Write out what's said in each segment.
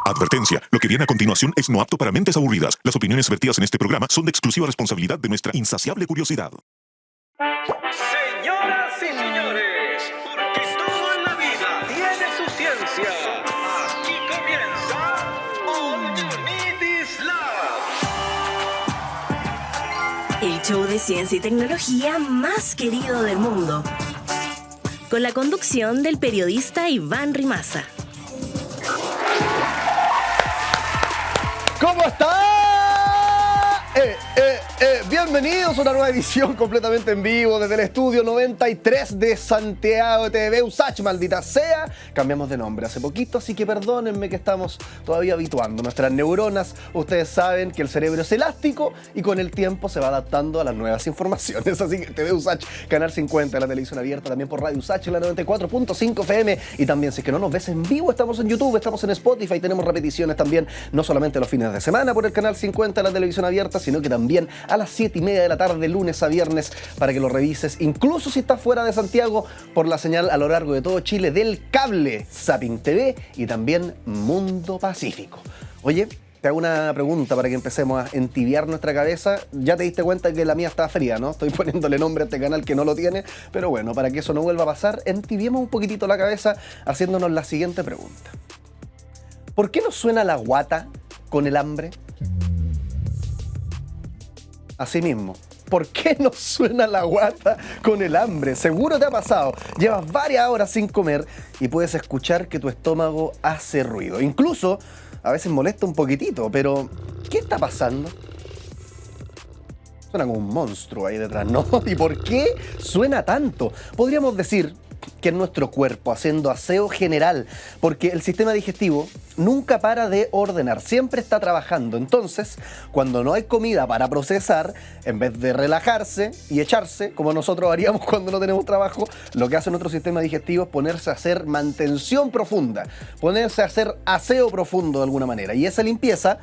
Advertencia, lo que viene a continuación es no apto para mentes aburridas. Las opiniones vertidas en este programa son de exclusiva responsabilidad de nuestra insaciable curiosidad. Señoras y señores, porque todo en la vida tiene su ciencia. Aquí comienza All You Need Is Love. El show de ciencia y tecnología más querido del mundo. Con la conducción del periodista Iván Rimaza. ¿Cómo está? Bienvenidos a una nueva edición completamente en vivo desde el estudio 93 de Santiago TV USACH, maldita sea. Cambiamos de nombre hace poquito, así que perdónenme que estamos todavía habituando nuestras neuronas. Ustedes saben que el cerebro es elástico y con el tiempo se va adaptando a las nuevas informaciones. Así que TV USACH, Canal 50, la televisión abierta, también por Radio USACH, la 94.5 FM. Y también, si es que no nos ves en vivo, estamos en YouTube, estamos en Spotify, tenemos repeticiones también, no solamente los fines de semana por el Canal 50, la televisión abierta, sino que también a las 7:30 de la tarde, lunes a viernes, para que lo revises, incluso si estás fuera de Santiago, por la señal a lo largo de todo Chile del cable Zapping TV y también Mundo Pacífico. Oye, te hago una pregunta para que empecemos a entibiar nuestra cabeza. Ya te diste cuenta que la mía está fría, ¿no? Estoy poniéndole nombre a este canal que no lo tiene, pero bueno, para que eso no vuelva a pasar, entibiemos un poquitito la cabeza haciéndonos la siguiente pregunta. ¿Por qué nos suena la guata con el hambre? Así mismo, ¿por qué nos suena la guata con el hambre? Seguro te ha pasado. Llevas varias horas sin comer y puedes escuchar que tu estómago hace ruido. Incluso, a veces molesta un poquitito, pero ¿qué está pasando? Suena como un monstruo ahí detrás, ¿no? ¿Y por qué suena tanto? Podríamos decir que es nuestro cuerpo haciendo aseo general, porque el sistema digestivo nunca para de ordenar, siempre está trabajando. Entonces, cuando no hay comida para procesar, en vez de relajarse y echarse, como nosotros haríamos cuando no tenemos trabajo, lo que hace nuestro sistema digestivo es ponerse a hacer mantención profunda, ponerse a hacer aseo profundo de alguna manera. Y esa limpieza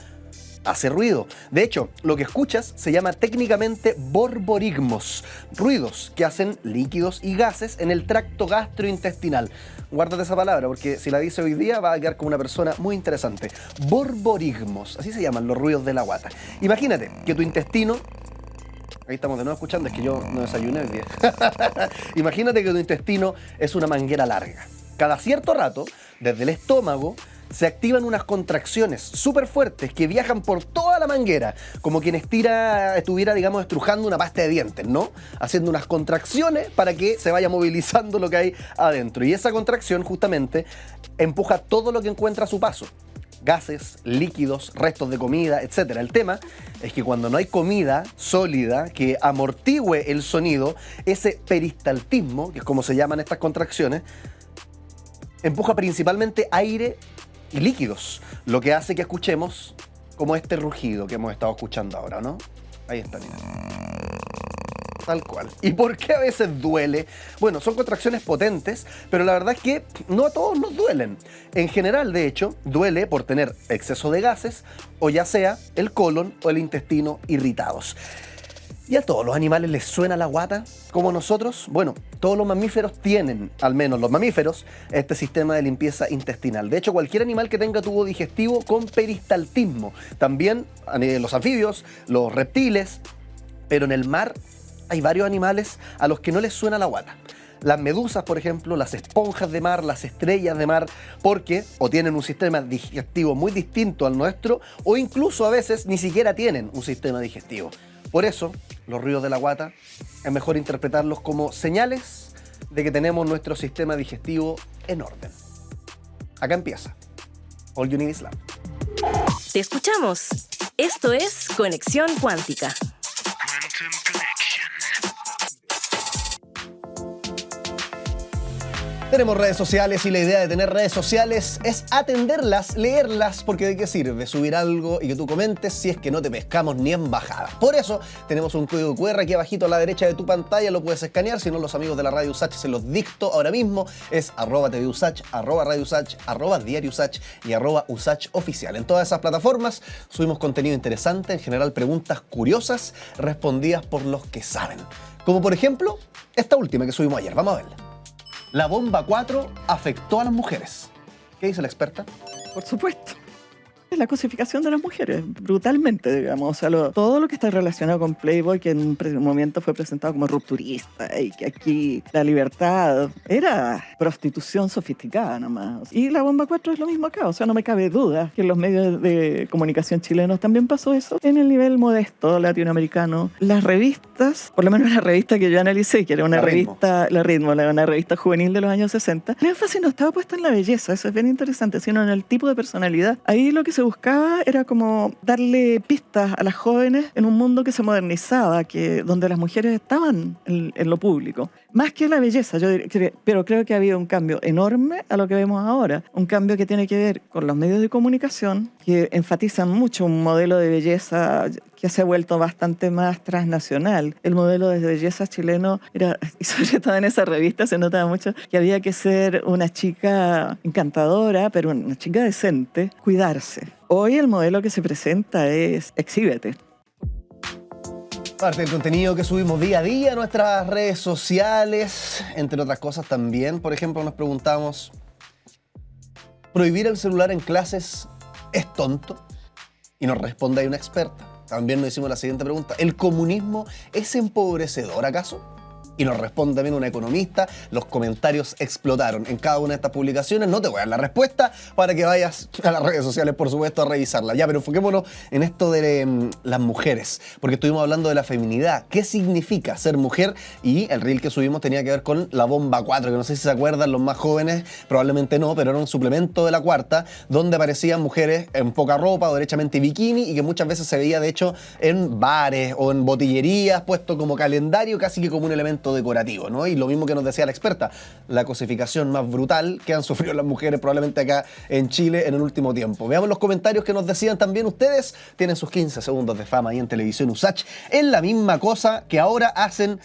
hace ruido. De hecho, lo que escuchas se llama técnicamente borborigmos, ruidos que hacen líquidos y gases en el tracto gastrointestinal. Guárdate esa palabra porque si la dice hoy día va a quedar como una persona muy interesante. Borborigmos, así se llaman los ruidos de la guata. Imagínate que tu intestino... Ahí estamos de nuevo escuchando, es que yo no desayuné hoy día. Imagínate que tu intestino es una manguera larga. Cada cierto rato, desde el estómago, se activan unas contracciones súper fuertes que viajan por toda la manguera, como quien estuviera, digamos, estrujando una pasta de dientes, ¿no? Haciendo unas contracciones para que se vaya movilizando lo que hay adentro. Y esa contracción justamente empuja todo lo que encuentra a su paso. Gases, líquidos, restos de comida, etc. El tema es que cuando no hay comida sólida que amortigüe el sonido, ese peristaltismo, que es como se llaman estas contracciones, empuja principalmente aire y líquidos, lo que hace que escuchemos como este rugido que hemos estado escuchando ahora, ¿no? Ahí está, mira. Tal cual. ¿Y por qué a veces duele? Bueno, son contracciones potentes, pero la verdad es que no a todos nos duelen. En general, de hecho, duele por tener exceso de gases o ya sea el colon o el intestino irritados. ¿Y a todos los animales les suena la guata como nosotros? Bueno, todos los mamíferos tienen, al menos los mamíferos, este sistema de limpieza intestinal. De hecho, cualquier animal que tenga tubo digestivo con peristaltismo. También los anfibios, los reptiles, pero en el mar hay varios animales a los que no les suena la guata. Las medusas, por ejemplo, las esponjas de mar, las estrellas de mar, porque o tienen un sistema digestivo muy distinto al nuestro, o incluso a veces ni siquiera tienen un sistema digestivo. Por eso, los ruidos de la guata es mejor interpretarlos como señales de que tenemos nuestro sistema digestivo en orden. Acá empieza All You Need Is Love. Te escuchamos. Esto es Conexión Cuántica. Tenemos redes sociales y la idea de tener redes sociales es atenderlas, leerlas, porque ¿de qué sirve subir algo y que tú comentes si es que no te pescamos ni en bajada? Por eso tenemos un código QR aquí abajito a la derecha de tu pantalla, lo puedes escanear, si no los amigos de la Radio USACH se los dicto ahora mismo, es @TVUSACH, @Radio USACH, @Diario USACH y @USACH Oficial. En todas esas plataformas subimos contenido interesante, en general preguntas curiosas respondidas por los que saben. Como por ejemplo, esta última que subimos ayer, vamos a verla. La bomba 4 afectó a las mujeres. ¿Qué dice la experta? Por supuesto. la cosificación de las mujeres, brutalmente, digamos. O sea, todo lo que está relacionado con Playboy, que en un momento fue presentado como rupturista, y que aquí la libertad era prostitución sofisticada nomás. Y la Bomba 4 es lo mismo acá. O sea, no me cabe duda que en los medios de comunicación chilenos también pasó eso. En el nivel modesto latinoamericano, las revistas, por lo menos la revista que yo analicé, que era una revista, La Ritmo, una revista juvenil de los años 60, el énfasis no estaba puesto en la belleza, eso es bien interesante, sino en el tipo de personalidad. Ahí lo que se buscaba era como darle pistas a las jóvenes en un mundo que se modernizaba, donde las mujeres estaban en lo público. Más que la belleza, yo diría, pero creo que ha habido un cambio enorme a lo que vemos ahora. Un cambio que tiene que ver con los medios de comunicación, que enfatizan mucho un modelo de belleza que se ha vuelto bastante más transnacional. El modelo de belleza chileno era, y sobre todo en esa revista se notaba mucho, que había que ser una chica encantadora, pero una chica decente, cuidarse. Hoy el modelo que se presenta es exhíbete. Parte del contenido que subimos día a día a nuestras redes sociales, entre otras cosas también. Por ejemplo, nos preguntamos, ¿prohibir el celular en clases es tonto? Y nos responde ahí una experta. También nos hicimos la siguiente pregunta, ¿el comunismo es empobrecedor acaso? Y nos responde también una economista. Los comentarios explotaron en cada una de estas publicaciones. No te voy a dar la respuesta para que vayas a las redes sociales, por supuesto, a revisarla. Ya, pero enfoquémonos en esto de las mujeres, porque estuvimos hablando de la feminidad. ¿Qué significa ser mujer? Y el reel que subimos tenía que ver con la Bomba 4, que no sé si se acuerdan los más jóvenes, probablemente no, pero era un suplemento de la Cuarta, donde aparecían mujeres en poca ropa o derechamente bikini, y que muchas veces se veía, de hecho, en bares o en botillerías, puesto como calendario, casi que como un elemento decorativo, ¿no? Y lo mismo que nos decía la experta, la cosificación más brutal que han sufrido las mujeres probablemente acá en Chile en el último tiempo. Veamos los comentarios que nos decían también ustedes. Tienen sus 15 segundos de fama ahí en Televisión USACH. Es la misma cosa que ahora hacen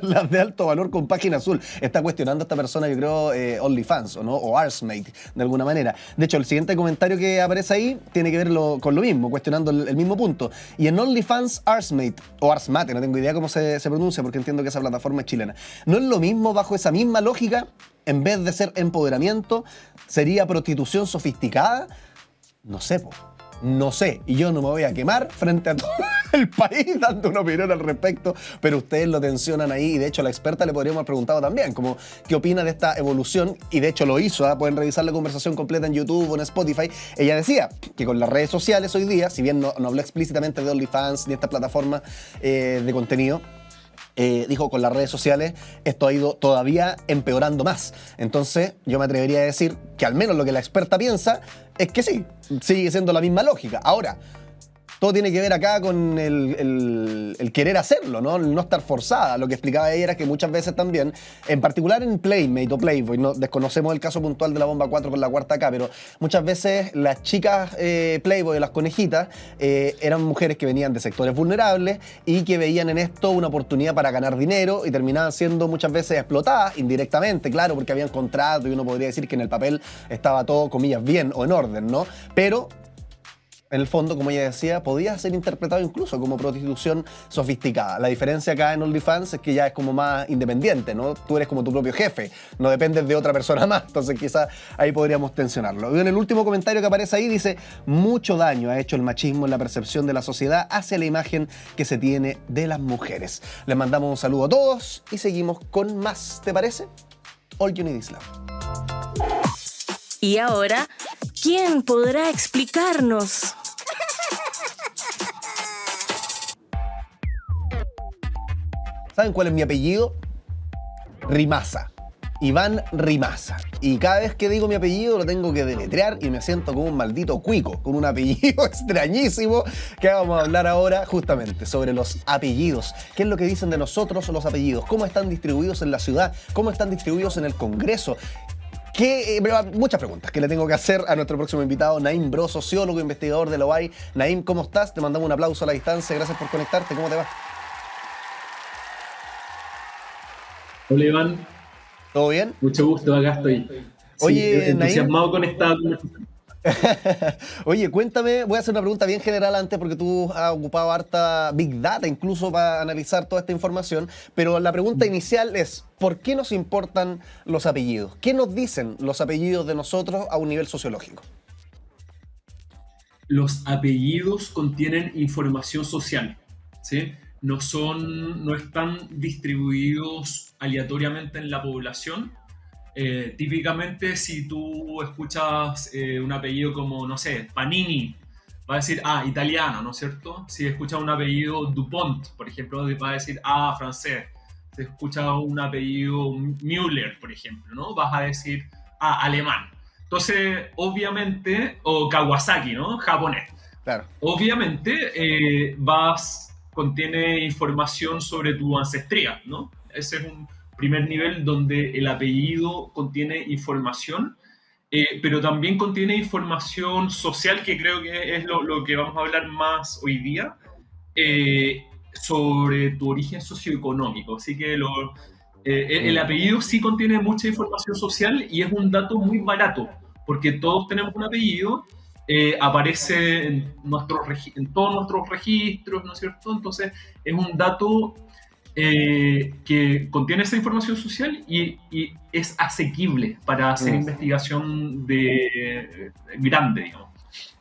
las de alto valor con página azul. Está cuestionando a esta persona, yo creo, OnlyFans, ¿o no? O Arsmate, de alguna manera. De hecho, el siguiente comentario que aparece ahí tiene que ver con lo mismo, cuestionando el mismo punto. Y en OnlyFans, Arsmate, o Arsmate, no tengo idea cómo se pronuncia, porque entiendo que esa plataforma es chilena. ¿No es lo mismo bajo esa misma lógica? En vez de ser empoderamiento, ¿sería prostitución sofisticada? No sé, po. No sé, y yo no me voy a quemar frente a todo el país dando una opinión al respecto, pero ustedes lo tensionan ahí, y de hecho a la experta le podríamos haber preguntado también, como qué opina de esta evolución, y de hecho lo hizo, pueden revisar la conversación completa en YouTube o en Spotify. Ella decía que con las redes sociales hoy día, si bien no habló explícitamente de OnlyFans ni esta plataforma de contenido, dijo, con las redes sociales esto ha ido todavía empeorando más. Entonces yo me atrevería a decir que al menos lo que la experta piensa es que sí, sigue siendo la misma lógica. Ahora, todo tiene que ver acá con el querer hacerlo, ¿no? El no estar forzada. Lo que explicaba ella era que muchas veces también, en particular en Playmate o Playboy, no desconocemos el caso puntual de la Bomba 4 con la Cuarta acá, pero muchas veces las chicas Playboy, las conejitas, eran mujeres que venían de sectores vulnerables y que veían en esto una oportunidad para ganar dinero, y terminaban siendo muchas veces explotadas indirectamente, claro, porque habían contrato y uno podría decir que en el papel estaba todo, comillas, bien o en orden, ¿no? Pero en el fondo, como ella decía, podía ser interpretado incluso como prostitución sofisticada. La diferencia acá en OnlyFans es que ya es como más independiente, ¿no? Tú eres como tu propio jefe, no dependes de otra persona más, entonces quizás ahí podríamos tensionarlo. Y en el último comentario que aparece ahí dice, mucho daño ha hecho el machismo en la percepción de la sociedad hacia la imagen que se tiene de las mujeres. Les mandamos un saludo a todos y seguimos con más, ¿te parece? All You Need Is Love. Y ahora, ¿quién podrá explicarnos? ¿Saben cuál es mi apellido? Rimaza. Iván Rimaza. Y cada vez que digo mi apellido lo tengo que deletrear y me siento como un maldito cuico, con un apellido extrañísimo, que vamos a hablar ahora justamente sobre los apellidos. ¿Qué es lo que dicen de nosotros los apellidos? ¿Cómo están distribuidos en la ciudad? ¿Cómo están distribuidos en el Congreso? Muchas preguntas que le tengo que hacer a nuestro próximo invitado, Naim Bro, sociólogo, investigador de la UAI. Naim, ¿cómo estás? Te mandamos un aplauso a la distancia, gracias por conectarte, ¿cómo te va? Hola Iván. ¿Todo bien? Mucho gusto, acá estoy. Oye, sí, entusiasmado con esta... Oye, cuéntame, voy a hacer una pregunta bien general antes porque tú has ocupado harta Big Data incluso para analizar toda esta información, pero la pregunta inicial es, ¿por qué nos importan los apellidos? ¿Qué nos dicen los apellidos de nosotros a un nivel sociológico? los apellidos contienen información social, ¿sí? No están distribuidos aleatoriamente en la población. Típicamente, si tú escuchas un apellido como, no sé, Panini, va a decir, italiano, ¿no es cierto? Si escuchas un apellido Dupont, por ejemplo, va a decir, francés. Si escuchas un apellido Müller, por ejemplo, ¿no? Vas a decir, alemán. Entonces, obviamente, o Kawasaki, ¿no? Japonés. Claro. Obviamente, contiene información sobre tu ancestría, ¿no? Ese es un primer nivel donde el apellido contiene información, pero también contiene información social, que creo que es lo que vamos a hablar más hoy día, sobre tu origen socioeconómico. Así que el apellido sí contiene mucha información social y es un dato muy barato, porque todos tenemos un apellido, aparece en todos nuestros registros, ¿no es cierto? Entonces es un dato que contiene esa información social y es asequible para hacer investigación grande, digamos.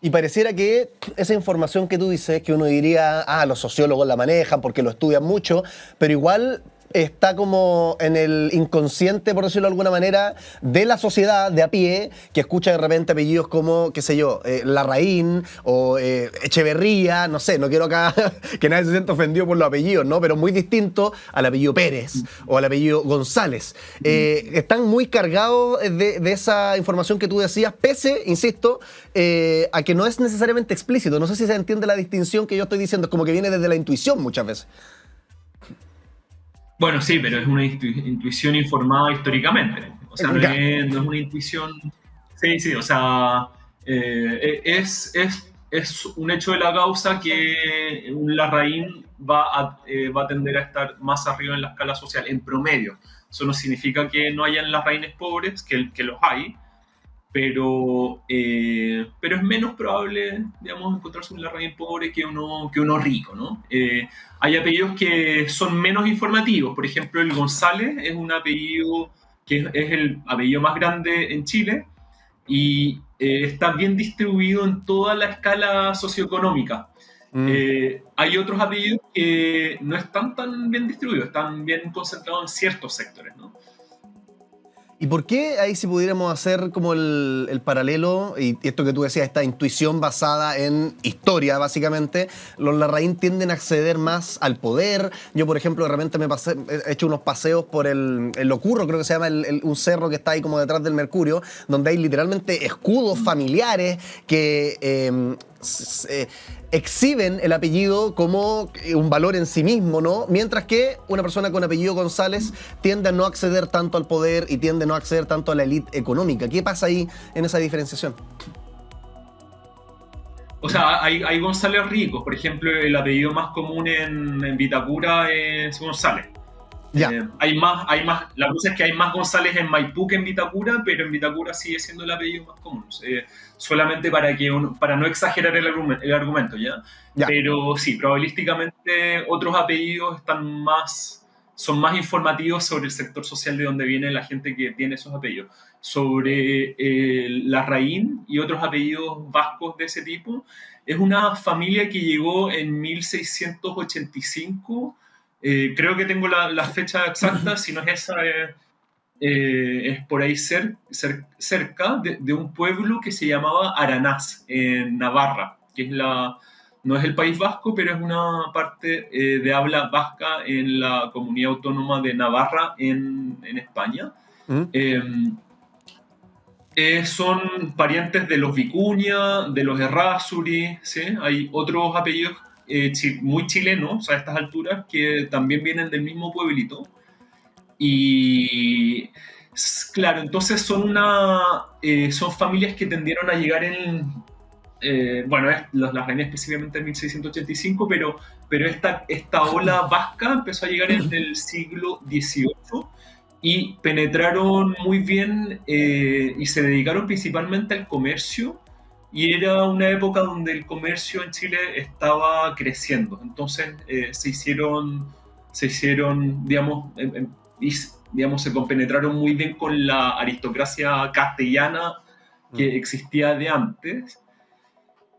Y pareciera que esa información que tú dices, que uno diría, los sociólogos la manejan porque lo estudian mucho, pero igual está como en el inconsciente, por decirlo de alguna manera, de la sociedad de a pie, que escucha de repente apellidos como, qué sé yo, Larraín o Echeverría, no sé, no quiero acá que nadie se sienta ofendido por los apellidos, ¿no? Pero muy distinto al apellido Pérez o al apellido González. Están muy cargados de esa información que tú decías, pese, insisto, a que no es necesariamente explícito. No sé si se entiende la distinción que yo estoy diciendo, es como que viene desde la intuición muchas veces. Bueno, sí, pero es una intuición informada históricamente. O sea, no es una intuición... Sí, o sea, es un hecho de la causa que un Larraín va a tender a estar más arriba en la escala social, en promedio. Eso no significa que no hayan Larraínes pobres, que los hay, pero es menos probable, digamos, encontrarse un Larraín pobre que uno rico, ¿no? Hay apellidos que son menos informativos. Por ejemplo, el González es un apellido que es el apellido más grande en Chile y está bien distribuido en toda la escala socioeconómica. Hay otros apellidos que no están tan bien distribuidos, están bien concentrados en ciertos sectores, ¿no? ¿Y por qué ahí si pudiéramos hacer como el paralelo, y esto que tú decías, esta intuición basada en historia, básicamente, los Larraín tienden a acceder más al poder? Yo, por ejemplo, de repente he hecho unos paseos por el Locurro, creo que se llama un cerro que está ahí como detrás del Mercurio, donde hay literalmente escudos familiares que exhiben el apellido como un valor en sí mismo, ¿no? Mientras que una persona con apellido González tiende a no acceder tanto al poder y tiende a no acceder tanto a la élite económica. ¿Qué pasa ahí en esa diferenciación? O sea, hay González ricos. Por ejemplo, el apellido más común en Vitacura es González. Ya. Hay más. La cosa es que hay más González en Maipú que en Vitacura, pero en Vitacura sigue siendo el apellido más común. Solamente para no exagerar el argumento, ¿ya? Pero sí, probabilísticamente otros apellidos son más informativos sobre el sector social de donde viene la gente que tiene esos apellidos. Sobre Larraín y otros apellidos vascos de ese tipo, es una familia que llegó en 1685. Creo que tengo la fecha exacta, si no es esa, es por ahí cerca de un pueblo que se llamaba Aranaz, en Navarra, que no es el País Vasco, pero es una parte de habla vasca en la comunidad autónoma de Navarra en España. Son parientes de los Vicuña, de los Errázuri, ¿sí? Hay otros apellidos muy chilenos a estas alturas que también vienen del mismo pueblito. Y claro, entonces son familias que tendieron a llegar las reinas específicamente en 1685, pero esta ola vasca empezó a llegar en el siglo XVIII y penetraron muy bien y se dedicaron principalmente al comercio, y era una época donde el comercio en Chile estaba creciendo. Entonces se hicieron, digamos, se compenetraron muy bien con la aristocracia castellana que existía de antes.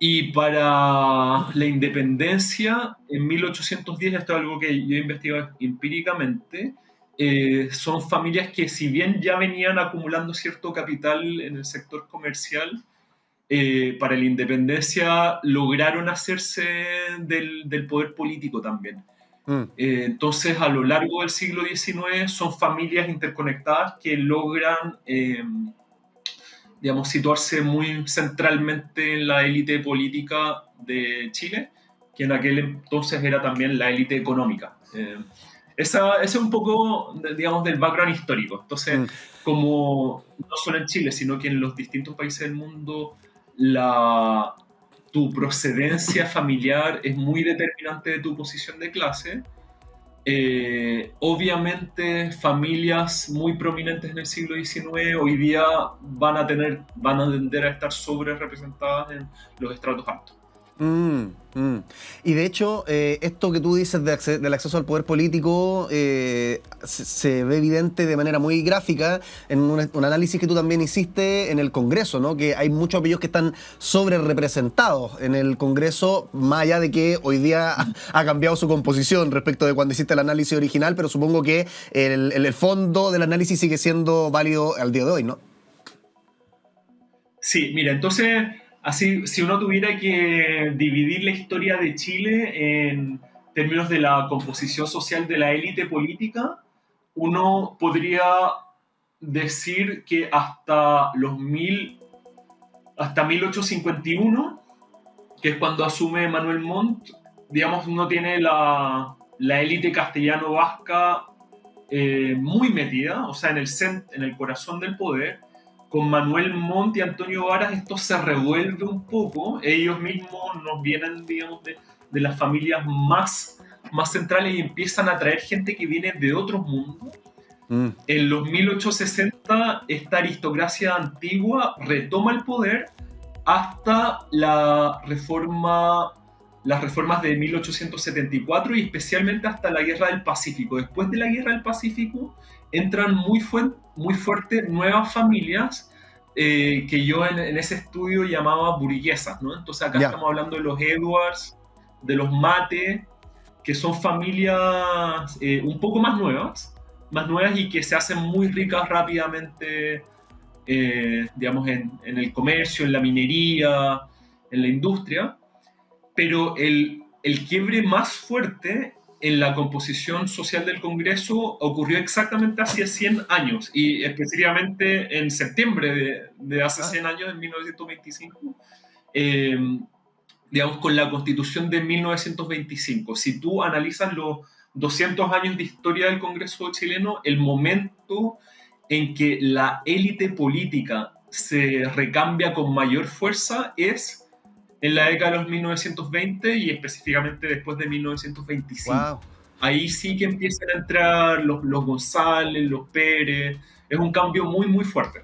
Y para la independencia, en 1810, esto es algo que yo he investigado empíricamente, son familias que si bien ya venían acumulando cierto capital en el sector comercial, para la independencia lograron hacerse del poder político también. Entonces, a lo largo del siglo XIX son familias interconectadas que logran, digamos, situarse muy centralmente en la élite política de Chile, que en aquel entonces era también la élite económica. Ese es un poco, digamos, del background histórico. Entonces, como no solo en Chile, sino que en los distintos países del mundo, tu procedencia familiar es muy determinante de tu posición de clase. Obviamente familias muy prominentes en el siglo XIX hoy día van a tender a estar sobre representadas en los estratos altos. Y de hecho, esto que tú dices del acceso al poder político se ve evidente de manera muy gráfica en un análisis que tú también hiciste en el Congreso, ¿no? Que hay muchos apellidos que están sobre representados en el Congreso, más allá de que hoy día ha cambiado su composición respecto de cuando hiciste el análisis original, pero supongo que el fondo del análisis sigue siendo válido al día de hoy, ¿no? Sí, mira, entonces, así, si uno tuviera que dividir la historia de Chile en términos de la composición social de la élite política, uno podría decir que hasta 1851, que es cuando asume Manuel Montt, digamos, uno tiene la élite castellano-vasca muy metida, o sea, en el corazón del poder. Con Manuel Montt y Antonio Varas esto se revuelve un poco. Ellos mismos nos vienen, digamos, de las familias más centrales y empiezan a traer gente que viene de otros mundos. En los 1860 esta aristocracia antigua retoma el poder hasta las reformas de 1874 y especialmente hasta la Guerra del Pacífico. Después de la Guerra del Pacífico entran muy fuertes nuevas familias que yo en ese estudio llamaba burguesas, ¿no? Entonces acá estamos hablando de los Edwards, de los Mate, que son familias un poco más nuevas y que se hacen muy ricas rápidamente, digamos, en el comercio, en la minería, en la industria. Pero el quiebre más fuerte en la composición social del Congreso ocurrió exactamente hace 100 años, y específicamente en septiembre de hace 100 años, en 1925, digamos, con la Constitución de 1925. Si tú analizas los 200 años de historia del Congreso chileno, el momento en que la élite política se recambia con mayor fuerza es en la década de los 1920 y específicamente después de 1925. Wow. Ahí sí que empiezan a entrar los González, los Pérez. Es un cambio muy, muy fuerte.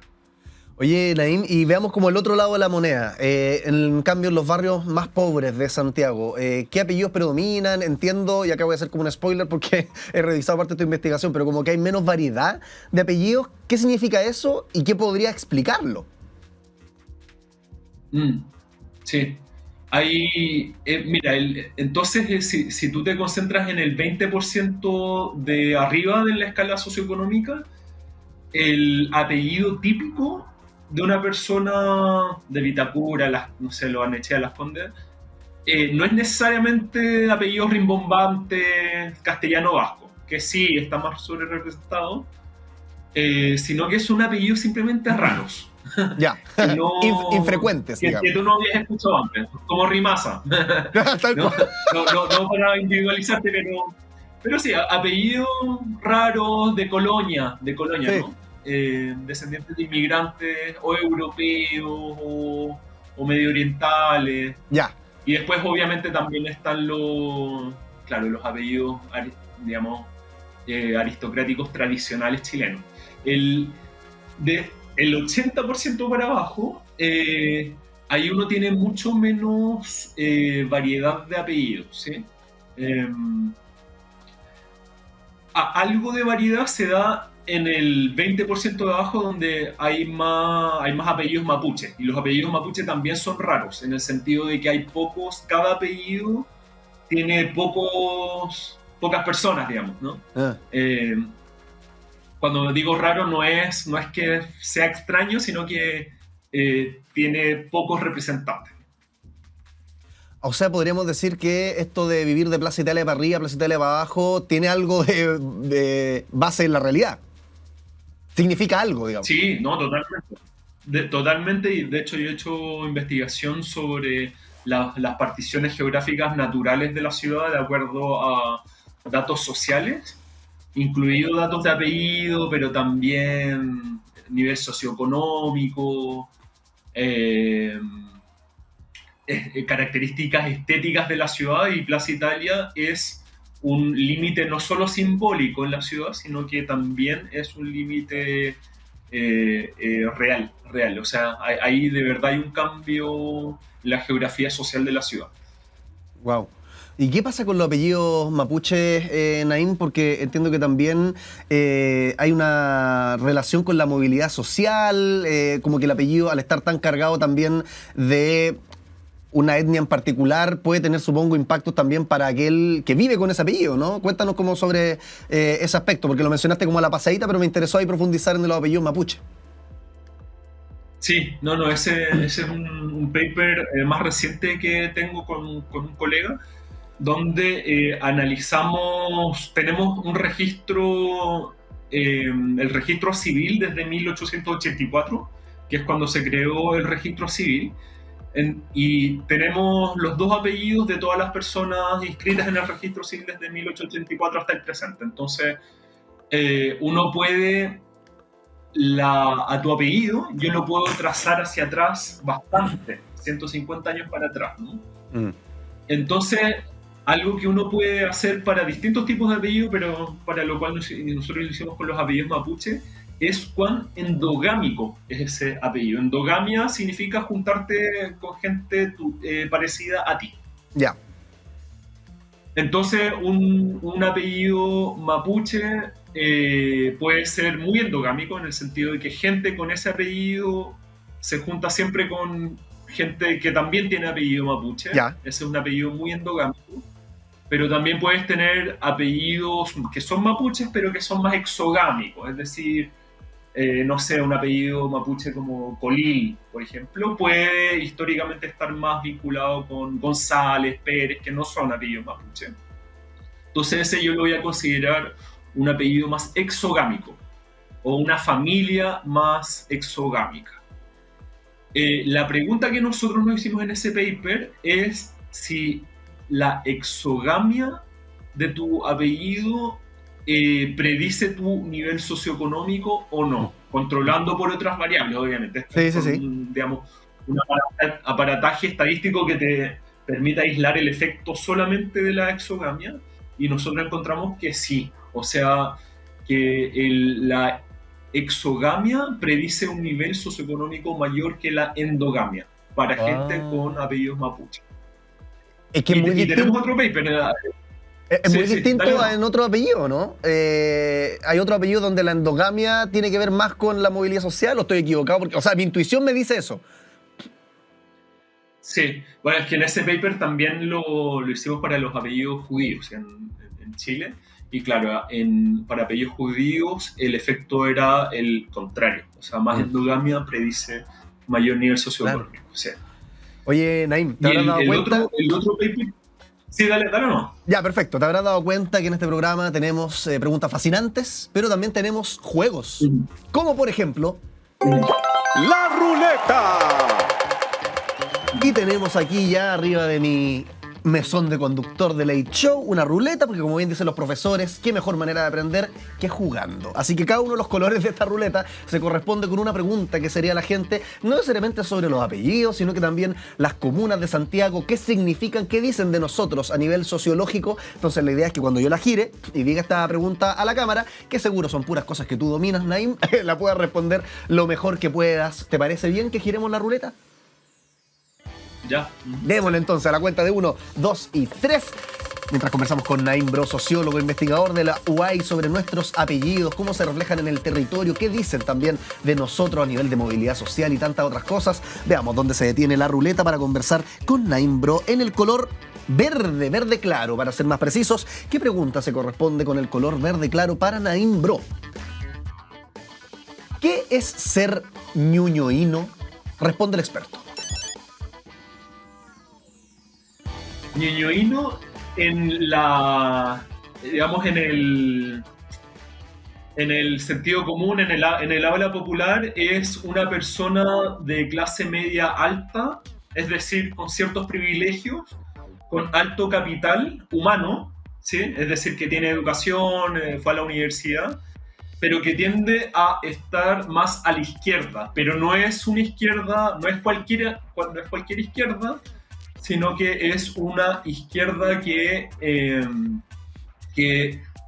Oye, Naim, y veamos como el otro lado de la moneda. En cambio, en los barrios más pobres de Santiago, ¿qué apellidos predominan? Entiendo, y acá voy a hacer como un spoiler porque he revisado parte de tu investigación, pero como que hay menos variedad de apellidos. ¿Qué significa eso y qué podría explicarlo? Sí. Ahí, mira, entonces si tú te concentras en el 20% de arriba de la escala socioeconómica, el apellido típico de una persona de Vitacura, no sé, lo Barnechea, Las Condes, no es necesariamente apellido rimbombante castellano-vasco, que sí está más sobre representado, sino que es un apellido simplemente raros. Ya, infrecuentes, digamos. Que tú no habías escuchado antes, como Rimasa. No para individualizarte, pero sí, apellidos raros de Colonia, sí. ¿No? Descendientes de inmigrantes o europeos o medio orientales. Ya. Y después obviamente también están los apellidos, digamos, aristocráticos tradicionales chilenos. El 80% para abajo, ahí uno tiene mucho menos variedad de apellidos, ¿sí? Algo de variedad se da en el 20% de abajo donde hay más apellidos mapuche. Y los apellidos mapuche también son raros, en el sentido de que hay pocos, cada apellido tiene pocas personas, digamos, ¿no? Cuando digo raro no es que sea extraño, sino que tiene pocos representantes. O sea, podríamos decir que esto de vivir de Plaza Italia para arriba, Plaza Italia para abajo, tiene algo de base en la realidad. Significa algo, digamos. Sí, no, totalmente. Totalmente, y de hecho yo he hecho investigación sobre las particiones geográficas naturales de la ciudad de acuerdo a datos sociales, incluidos datos de apellido, pero también nivel socioeconómico, características estéticas de la ciudad, y Plaza Italia es un límite no solo simbólico en la ciudad, sino que también es un límite real. O sea, ahí de verdad hay un cambio en la geografía social de la ciudad. Wow. ¿Y qué pasa con los apellidos mapuches, Naim? Porque entiendo que también hay una relación con la movilidad social, como que el apellido, al estar tan cargado también de una etnia en particular, puede tener, supongo, impactos también para aquel que vive con ese apellido, ¿no? Cuéntanos como sobre ese aspecto, porque lo mencionaste como a la pasadita, pero me interesó ahí profundizar en los apellidos mapuche. Sí, ese es un paper más reciente que tengo con un colega, donde tenemos un registro, el registro civil desde 1884, que es cuando se creó el registro civil, y tenemos los dos apellidos de todas las personas inscritas en el registro civil desde 1884 hasta el presente. Entonces, uno puede, a tu apellido, yo lo puedo trazar hacia atrás bastante, 150 años para atrás, ¿no? Entonces, algo que uno puede hacer para distintos tipos de apellidos, pero para lo cual nosotros lo hicimos con los apellidos mapuche, es cuán endogámico es ese apellido. Endogamia significa juntarte con gente parecida a ti. Ya. Entonces, un apellido mapuche puede ser muy endogámico, en el sentido de que gente con ese apellido se junta siempre con gente que también tiene apellido mapuche. Ya. Ese es un apellido muy endogámico. Pero también puedes tener apellidos que son mapuches, pero que son más exogámicos. Es decir, no sé, un apellido mapuche como Colil, por ejemplo, puede históricamente estar más vinculado con González, Pérez, que no son apellidos mapuche. Entonces ese yo lo voy a considerar un apellido más exogámico, o una familia más exogámica. La pregunta que nosotros nos hicimos en ese paper es si la exogamia de tu apellido predice tu nivel socioeconómico o no, controlando por otras variables, obviamente. Sí. Digamos, un aparataje estadístico que te permita aislar el efecto solamente de la exogamia, y nosotros encontramos que sí, o sea, que la exogamia predice un nivel socioeconómico mayor que la endogamia para gente con apellidos mapuche. Es que es muy distinto. Tenemos otro paper. Es muy distinto dale. en otro apellido, ¿no? Hay otro apellido donde la endogamia tiene que ver más con la movilidad social, ¿o estoy equivocado? Porque, o sea, mi intuición me dice eso. Sí, bueno, es que en ese paper también lo hicimos para los apellidos judíos en Chile, y claro, para apellidos judíos el efecto era el contrario, o sea, más endogamia predice mayor nivel socioeconómico. Claro. Sí. Oye, Naim, ¿te habrás dado cuenta? El otro paper... Sí, dale o no. Ya, perfecto. Te habrás dado cuenta que en este programa tenemos preguntas fascinantes, pero también tenemos juegos. Como por ejemplo... ¡La ruleta! Y tenemos aquí ya arriba de mi mesón de conductor de Late Show una ruleta, porque como bien dicen los profesores, qué mejor manera de aprender que jugando. Así que cada uno de los colores de esta ruleta se corresponde con una pregunta que sería a la gente, no necesariamente sobre los apellidos, sino que también las comunas de Santiago, qué significan, qué dicen de nosotros a nivel sociológico. Entonces la idea es que cuando yo la gire y diga esta pregunta a la cámara, que seguro son puras cosas que tú dominas, Naim, la puedas responder lo mejor que puedas. ¿Te parece bien que giremos la ruleta? Ya. Démosle entonces a la cuenta de 1, 2 y 3. mientras conversamos con Naim Bro, sociólogo, investigador de la UAI, sobre nuestros apellidos, cómo se reflejan en el territorio, qué dicen también de nosotros a nivel de movilidad social y tantas otras cosas. Veamos dónde se detiene la ruleta para conversar con Naim Bro en el color verde, verde claro, para ser más precisos. ¿Qué pregunta se corresponde con el color verde claro para Naim Bro? ¿Qué es ser ñuñoíno? Responde el experto. Ñuñoíno digamos, en el sentido común, en el habla popular, es una persona de clase media alta, es decir, con ciertos privilegios, con alto capital humano, ¿sí? Es decir, que tiene educación, fue a la universidad, pero que tiende a estar más a la izquierda, pero no es una izquierda, no es cualquier izquierda, sino que es una izquierda que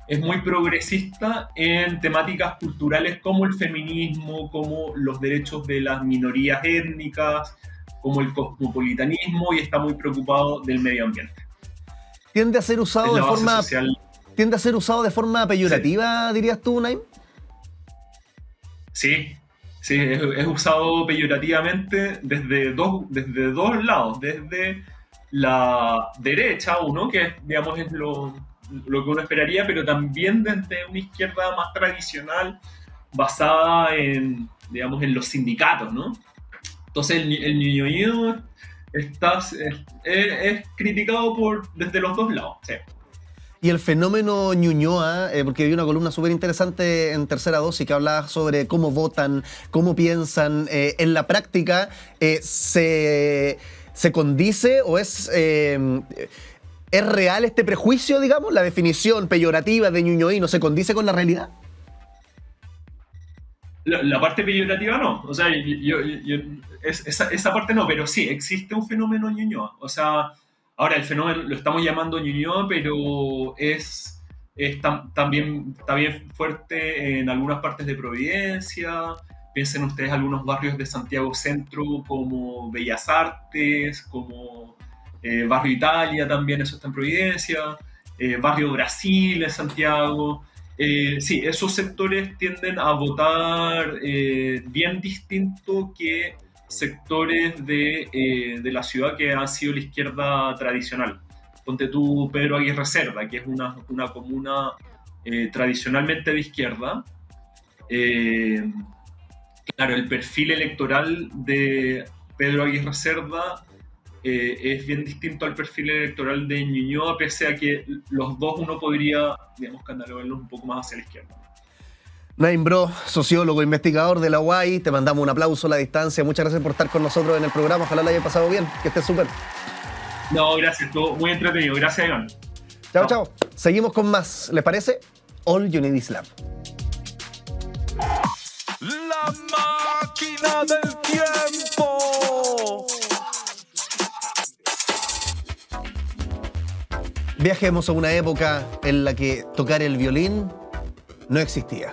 es muy progresista en temáticas culturales como el feminismo, como los derechos de las minorías étnicas, como el cosmopolitanismo, y está muy preocupado del medio ambiente. ¿Tiende a ser usado de forma peyorativa, sí, dirías tú, Naim? Sí, es usado peyorativamente desde dos lados. Desde la derecha, que digamos es lo que uno esperaría, pero también desde una izquierda más tradicional, basada en los sindicatos, ¿no? Entonces el ñuñoíno es criticado desde los dos lados, sí. Y el fenómeno Ñuñoa, porque vi una columna súper interesante en Tercera Dosis que hablaba sobre cómo votan, cómo piensan, en la práctica, ¿se condice o es real este prejuicio, digamos? ¿La definición peyorativa de ñuñoíno se condice con la realidad? La parte peyorativa no, o sea, esa parte no, pero sí, existe un fenómeno Ñuñoa, o sea... Ahora, el fenómeno lo estamos llamando Ñuñoa, pero también está bien fuerte en algunas partes de Providencia. Piensen ustedes algunos barrios de Santiago Centro, como Bellas Artes, como Barrio Italia también, eso está en Providencia. Barrio Brasil en Santiago. Sí, esos sectores tienden a votar bien distinto que sectores de la ciudad que han sido la izquierda tradicional. Ponte tú Pedro Aguirre Cerda, que es una comuna tradicionalmente de izquierda. Claro, el perfil electoral de Pedro Aguirre Cerda es bien distinto al perfil electoral de Ñuñoa, pese a que los dos uno podría, catalogarlos un poco más hacia la izquierda. Naim Bro, sociólogo, investigador de la UAI, te mandamos un aplauso a la distancia. Muchas gracias por estar con nosotros en el programa. Ojalá la haya pasado bien, que estés súper. No, gracias, estuvo muy entretenido. Gracias, Iván. Chao. Seguimos con más. ¿Les parece? All You Need Is Love. La máquina del tiempo. Viajemos a una época en la que tocar el violín no existía.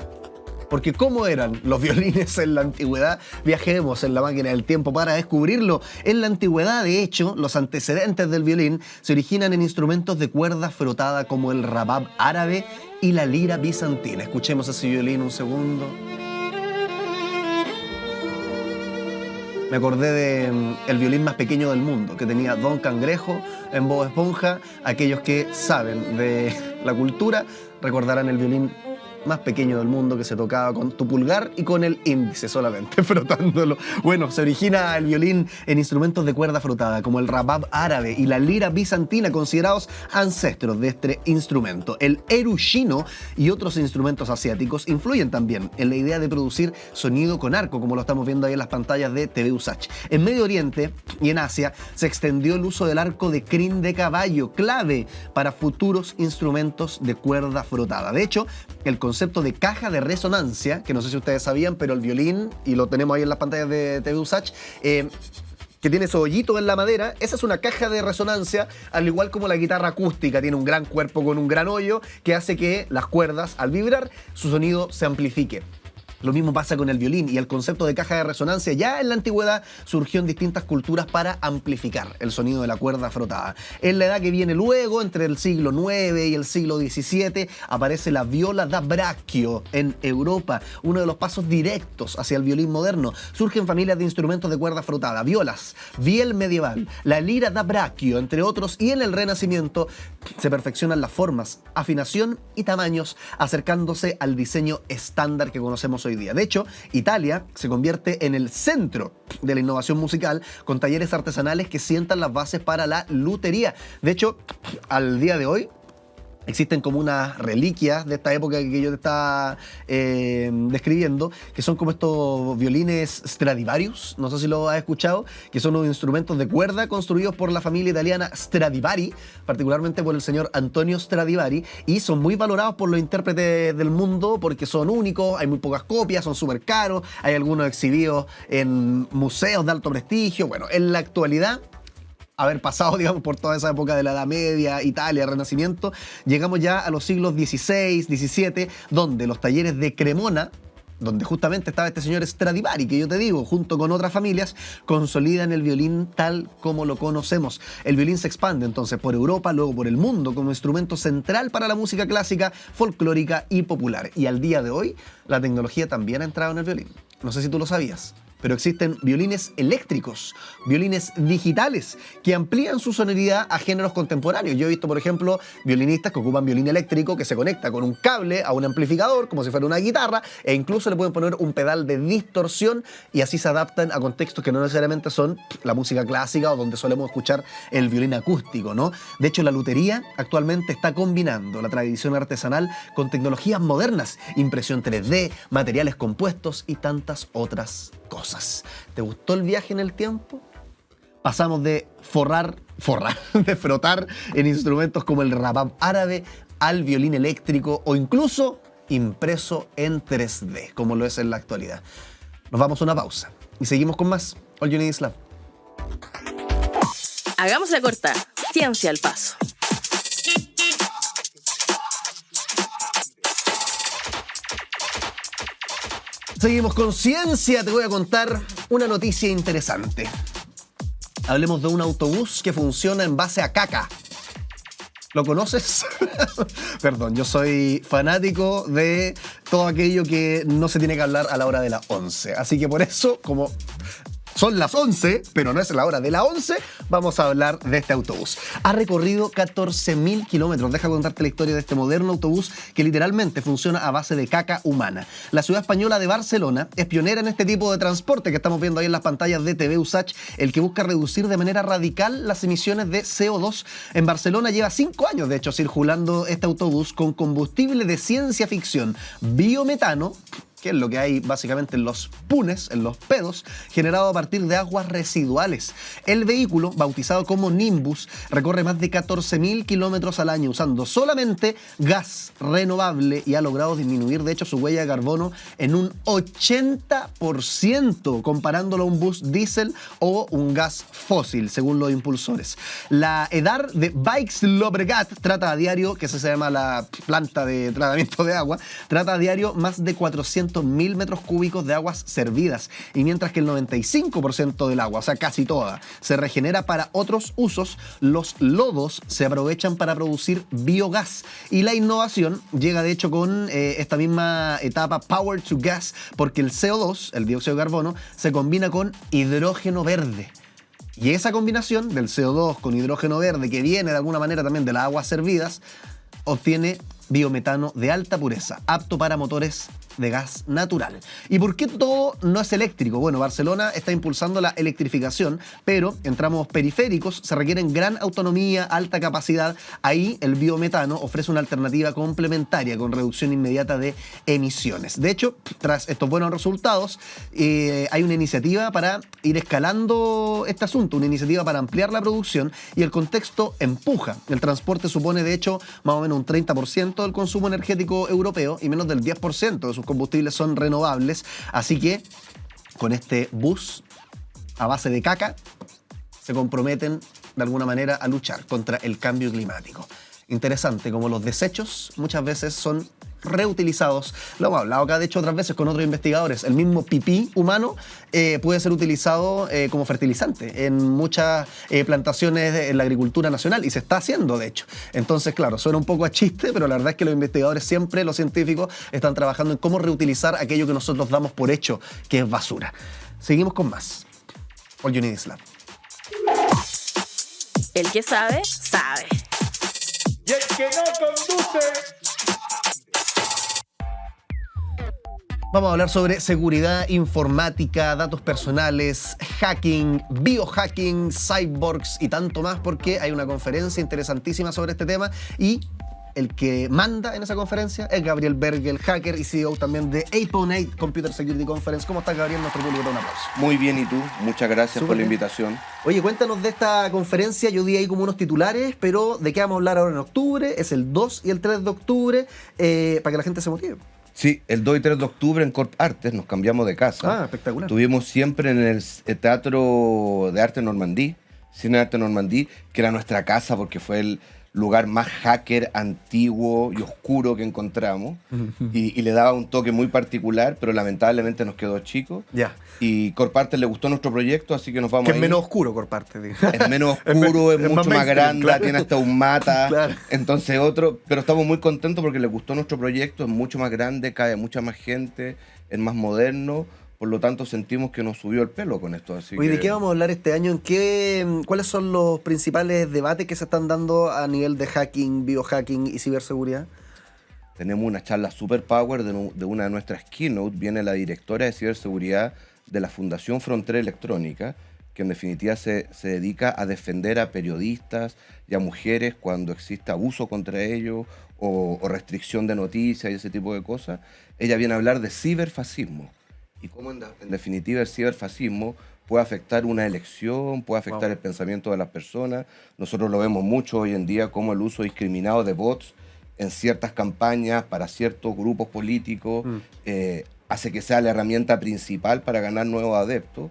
Porque ¿cómo eran los violines en la antigüedad? Viajemos en la máquina del tiempo para descubrirlo. En la antigüedad, de hecho, los antecedentes del violín se originan en instrumentos de cuerda frotada como el rabab árabe y la lira bizantina. Escuchemos ese violín un segundo. Me acordé del violín más pequeño del mundo, que tenía Don Cangrejo en Bob Esponja. Aquellos que saben de la cultura recordarán el violín más pequeño del mundo, que se tocaba con tu pulgar y con el índice solamente, frotándolo. Bueno, se origina el violín en instrumentos de cuerda frotada, como el rabab árabe y la lira bizantina, considerados ancestros de este instrumento. El erushino y otros instrumentos asiáticos influyen también en la idea de producir sonido con arco, como lo estamos viendo ahí en las pantallas de TV Usach. En Medio Oriente y en Asia se extendió el uso del arco de crin de caballo, clave para futuros instrumentos de cuerda frotada. De hecho, el concepto de caja de resonancia, que no sé si ustedes sabían, pero el violín, y lo tenemos ahí en las pantallas de TV Usach, que tiene su hoyito en la madera, esa es una caja de resonancia, al igual como la guitarra acústica tiene un gran cuerpo con un gran hoyo que hace que las cuerdas, al vibrar, su sonido se amplifique. Lo mismo pasa con el violín, y el concepto de caja de resonancia ya en la antigüedad surgió en distintas culturas para amplificar el sonido de la cuerda frotada. En la edad que viene luego, entre el siglo IX y el siglo XVII, aparece la viola da braccio en Europa, uno de los pasos directos hacia el violín moderno. Surgen familias de instrumentos de cuerda frotada, violas, viel medieval, la lira da braccio, entre otros, y en el Renacimiento se perfeccionan las formas, afinación y tamaños, acercándose al diseño estándar que conocemos hoy día. De hecho, Italia se convierte en el centro de la innovación musical, con talleres artesanales que sientan las bases para la lutería. De hecho, al día de hoy existen como unas reliquias de esta época que yo te estaba describiendo, que son como estos violines Stradivarius, no sé si lo has escuchado, que son unos instrumentos de cuerda construidos por la familia italiana Stradivari, particularmente por el señor Antonio Stradivari, y son muy valorados por los intérpretes del mundo porque son únicos, hay muy pocas copias, son súper caros, hay algunos exhibidos en museos de alto prestigio. Bueno, en la actualidad, haber pasado, digamos, por toda esa época de la Edad Media, Italia, Renacimiento, llegamos ya a los siglos XVI, XVII, donde los talleres de Cremona, donde justamente estaba este señor Stradivari, que yo te digo, junto con otras familias, consolidan el violín tal como lo conocemos. El violín se expande entonces por Europa, luego por el mundo, como instrumento central para la música clásica, folclórica y popular. Y al día de hoy, la tecnología también ha entrado en el violín. No sé si tú lo sabías, pero existen violines eléctricos, violines digitales, que amplían su sonoridad a géneros contemporáneos. Yo he visto, por ejemplo, violinistas que ocupan violín eléctrico que se conecta con un cable a un amplificador, como si fuera una guitarra, e incluso le pueden poner un pedal de distorsión, y así se adaptan a contextos que no necesariamente son la música clásica o donde solemos escuchar el violín acústico, ¿no? De hecho, la lutería actualmente está combinando la tradición artesanal con tecnologías modernas, impresión 3D, materiales compuestos y tantas otras cosas. ¿Te gustó el viaje en el tiempo? Pasamos de de frotar en instrumentos como el rabab árabe al violín eléctrico o incluso impreso en 3D, como lo es en la actualidad. Nos vamos a una pausa y seguimos con más All You Need Is Love. Hagamos la corta. Ciencia al paso. Seguimos con ciencia. Te voy a contar una noticia interesante. Hablemos de un autobús que funciona en base a caca. ¿Lo conoces? Perdón, yo soy fanático de todo aquello que no se tiene que hablar a la hora de las 11. Así que por eso, como son las 11, pero no es la hora de las 11, vamos a hablar de este autobús. Ha recorrido 14.000 kilómetros. Deja contarte la historia de este moderno autobús que literalmente funciona a base de caca humana. La ciudad española de Barcelona es pionera en este tipo de transporte que estamos viendo ahí en las pantallas de TV USACH, el que busca reducir de manera radical las emisiones de CO2. En Barcelona lleva 5 años, de hecho, circulando este autobús con combustible de ciencia ficción, biometano, que es lo que hay básicamente en los punes, en los pedos, generado a partir de aguas residuales. El vehículo, bautizado como Nimbus, recorre más de 14.000 kilómetros al año usando solamente gas renovable y ha logrado disminuir, de hecho, su huella de carbono en un 80%, comparándolo a un bus diésel o un gas fósil, según los impulsores. La EDAR de Baix Llobregat trata a diario, que se llama la planta de tratamiento de agua, trata a diario más de 400.000 metros cúbicos de aguas servidas, y mientras que el 95% del agua, o sea, casi toda, se regenera para otros usos, los lodos se aprovechan para producir biogás. Y la innovación llega de hecho con esta misma etapa Power to Gas, porque el CO2, el dióxido de carbono, se combina con hidrógeno verde. Y esa combinación del CO2 con hidrógeno verde, que viene de alguna manera también de las aguas servidas, obtiene biometano de alta pureza, apto para motores de gas natural. ¿Y por qué todo no es eléctrico? Bueno, Barcelona está impulsando la electrificación, pero en tramos periféricos se requieren gran autonomía, alta capacidad. Ahí el biometano ofrece una alternativa complementaria con reducción inmediata de emisiones. De hecho, tras estos buenos resultados, hay una iniciativa para ir escalando este asunto, una iniciativa para ampliar la producción, y el contexto empuja. El transporte supone, de hecho, más o menos un 30% del consumo energético europeo y menos del 10% de sus combustibles son renovables. Así que con este bus a base de caca se comprometen de alguna manera a luchar contra el cambio climático. Interesante como los desechos muchas veces son reutilizados. Lo hemos hablado acá, de hecho, otras veces con otros investigadores. El mismo pipí humano puede ser utilizado como fertilizante en muchas plantaciones en la agricultura nacional y se está haciendo, de hecho. Entonces, claro, suena un poco a chiste, pero la verdad es que los investigadores siempre, los científicos, están trabajando en cómo reutilizar aquello que nosotros damos por hecho, que es basura. Seguimos con más. All You Need Is Love. El que sabe, sabe. Y el que no conduce. Vamos a hablar sobre seguridad informática, datos personales, hacking, biohacking, cyborgs y tanto más, porque hay una conferencia interesantísima sobre este tema y el que manda en esa conferencia es Gabriel Bergel, hacker y CEO también de Ape Computer Security Conference. ¿Cómo estás, Gabriel? Nuestro público, un aplauso. Muy bien, ¿y tú? Muchas gracias Súper por la bien. invitación. Oye, cuéntanos de esta conferencia. Yo di ahí como unos titulares, pero ¿de qué vamos a hablar ahora en octubre? Es el 2 y el 3 de octubre, para que la gente se motive. Sí, el 2 y 3 de octubre en Corp Artes nos cambiamos de casa. Ah, espectacular. Estuvimos siempre en el Teatro de Arte Normandí, Cine de Arte Normandí, que era nuestra casa porque fue el lugar más hacker, antiguo y oscuro que encontramos. Y le daba un toque muy particular, pero lamentablemente nos quedó chico. Ya. Y Corp Artes le gustó nuestro proyecto, así que nos vamos Que a es ir. menos oscuro, por parte. Digo. Es menos oscuro, es más mucho más mainstream, grande, claro. tiene hasta un mata. Claro. Entonces pero estamos muy contentos porque les gustó nuestro proyecto, es mucho más grande, cae mucha más gente, es más moderno, por lo tanto sentimos que nos subió el pelo con esto. Así Oye, que ¿de qué vamos a hablar este año? ¿Cuáles son los principales debates que se están dando a nivel de hacking, biohacking y ciberseguridad? tenemos una charla super power de una de nuestras keynote. Viene la directora de ciberseguridad de la Fundación Frontera Electrónica, que en definitiva se dedica a defender a periodistas y a mujeres cuando existe abuso contra ellos o restricción de noticias y ese tipo de cosas. Ella viene a hablar de ciberfascismo y cómo en definitiva el ciberfascismo puede afectar una elección, puede afectar el pensamiento de las personas. Nosotros lo vemos mucho hoy en día como el uso indiscriminado de bots en ciertas campañas para ciertos grupos políticos hace que sea la herramienta principal para ganar nuevos adeptos.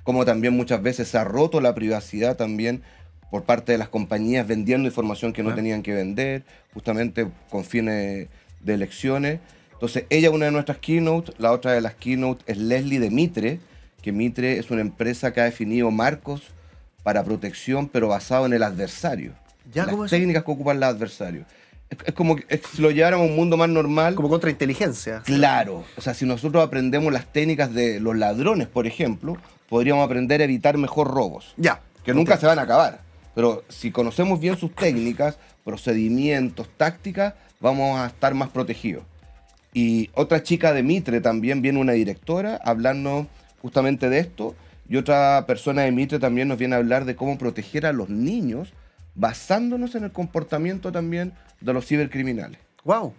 Como también muchas veces se ha roto la privacidad también por parte de las compañías vendiendo información que no tenían que vender, justamente con fines de elecciones. Entonces, ella es una de nuestras keynote, la otra de las keynote es Leslie de Mitre, que Mitre es una empresa que ha definido marcos para protección, pero basado en el adversario. Las técnicas que ocupan los adversarios. Es como que si lo lleváramos a un mundo más normal. Como contrainteligencia. Claro. O sea, si nosotros aprendemos las técnicas de los ladrones, por ejemplo, podríamos aprender a evitar mejor robos. Ya. Que nunca se van a acabar. Pero si conocemos bien sus técnicas, procedimientos, tácticas, vamos a estar más protegidos. Y otra chica de Mitre también, viene una directora a hablarnos justamente de esto. Y otra persona de Mitre también nos viene a hablar de cómo proteger a los niños basándonos en el comportamiento también de los cibercriminales. ¡Wow!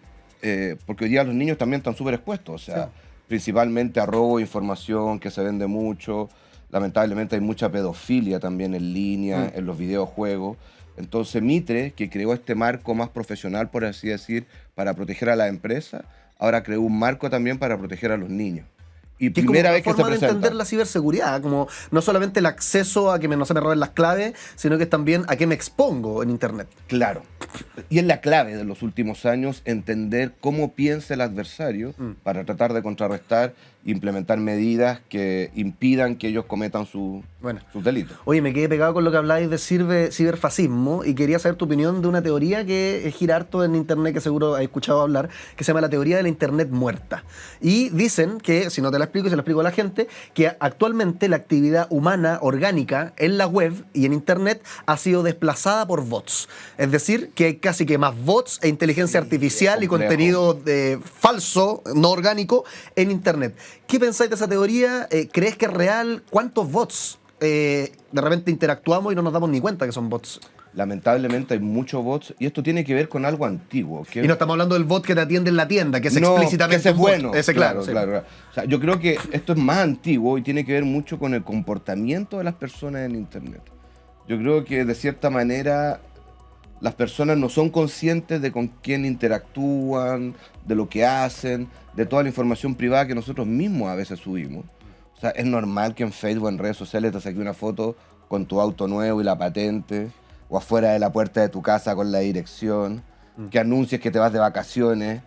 Porque hoy día los niños también están súper expuestos, o sea, principalmente a robo de información que se vende mucho. Lamentablemente hay mucha pedofilia también en línea, en los videojuegos. Entonces Mitre, que creó este marco más profesional, por así decir, para proteger a la empresa, ahora creó un marco también para proteger a los niños. Y que primera es vez como que se una forma de presenta. entender la ciberseguridad, como no solamente el acceso a que no se me roben las claves, sino que es también a qué me expongo en Internet. Claro. Y es la clave de los últimos años entender cómo piensa el adversario para tratar de contrarrestar e implementar medidas que impidan que ellos cometan sus delitos. Oye, me quedé pegado con lo que habláis de ciberfascismo y quería saber tu opinión de una teoría que gira harto en Internet, que seguro has escuchado hablar, que se llama la teoría de la Internet muerta. Y dicen que, si no te la explico y se la explico a la gente, que actualmente la actividad humana orgánica en la web y en Internet ha sido desplazada por bots. Es decir, que hay casi que más bots e inteligencia artificial y contenido falso, no orgánico, en Internet. ¿Qué pensáis de esa teoría? ¿Crees que es real? ¿Cuántos bots de repente interactuamos y no nos damos ni cuenta que son bots? Lamentablemente hay muchos bots y esto tiene que ver con algo antiguo. Y no estamos hablando del bot que te atiende en la tienda, que es no, explícitamente que ese es un bot. bueno. Ese, claro. Claro. O sea, yo creo que esto es más antiguo y tiene que ver mucho con el comportamiento de las personas en Internet. Yo creo que de cierta manera las personas no son conscientes de con quién interactúan, de lo que hacen, de toda la información privada que nosotros mismos a veces subimos. O sea, es normal que en Facebook o en redes sociales te saques una foto con tu auto nuevo y la patente, o afuera de la puerta de tu casa con la dirección, que anuncies que te vas de vacaciones.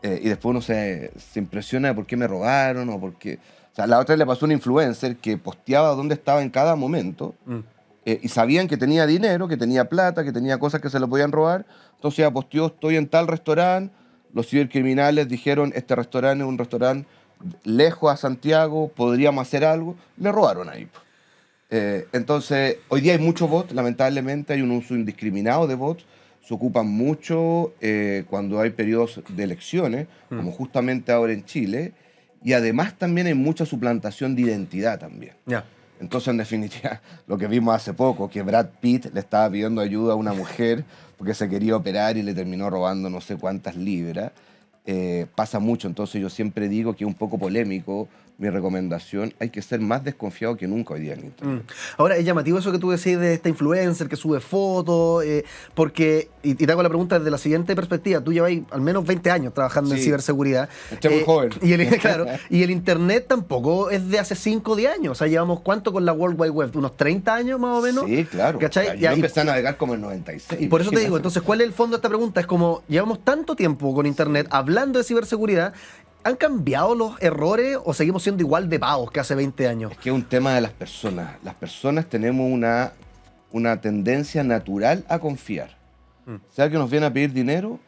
Y después uno se impresiona de por qué me robaron o por qué... O sea, la otra vez le pasó a un influencer que posteaba dónde estaba en cada momento y sabían que tenía dinero, que tenía plata, que tenía cosas que se le podían robar. Entonces ya posteó, estoy en tal restaurante. Los cibercriminales dijeron, este restaurante es un restaurante lejos a Santiago, podríamos hacer algo. Le robaron ahí. Entonces, hoy día hay muchos bots, lamentablemente, hay un uso indiscriminado de bots. Se ocupan mucho cuando hay periodos de elecciones, como justamente ahora en Chile. Y además también hay mucha suplantación de identidad también. Entonces, en definitiva, lo que vimos hace poco, que Brad Pitt le estaba pidiendo ayuda a una mujer porque se quería operar y le terminó robando no sé cuántas libras. Pasa mucho, entonces yo siempre digo que es un poco polémico mi recomendación, hay que ser más desconfiado que nunca hoy día en Internet. Ahora, es llamativo eso que tú decís de esta influencer que sube fotos, porque, y te hago la pregunta desde la siguiente perspectiva, tú llevas al menos 20 años trabajando en ciberseguridad. Estoy muy joven. Claro, y el Internet tampoco es de hace 5 o 10 años, o sea, llevamos ¿cuánto con la World Wide Web? ¿Unos 30 años más o menos? Sí, claro. ¿Cachai? O sea, yo empecé a navegar como en 96. Y por eso te digo, entonces, ¿cuál es el fondo de esta pregunta? Es como, llevamos tanto tiempo con Internet hablando de ciberseguridad, ¿han cambiado los errores o seguimos siendo igual de pavos que hace 20 años? Es que es un tema de las personas. Las personas tenemos una tendencia natural a confiar. Sea que nos viene a pedir dinero,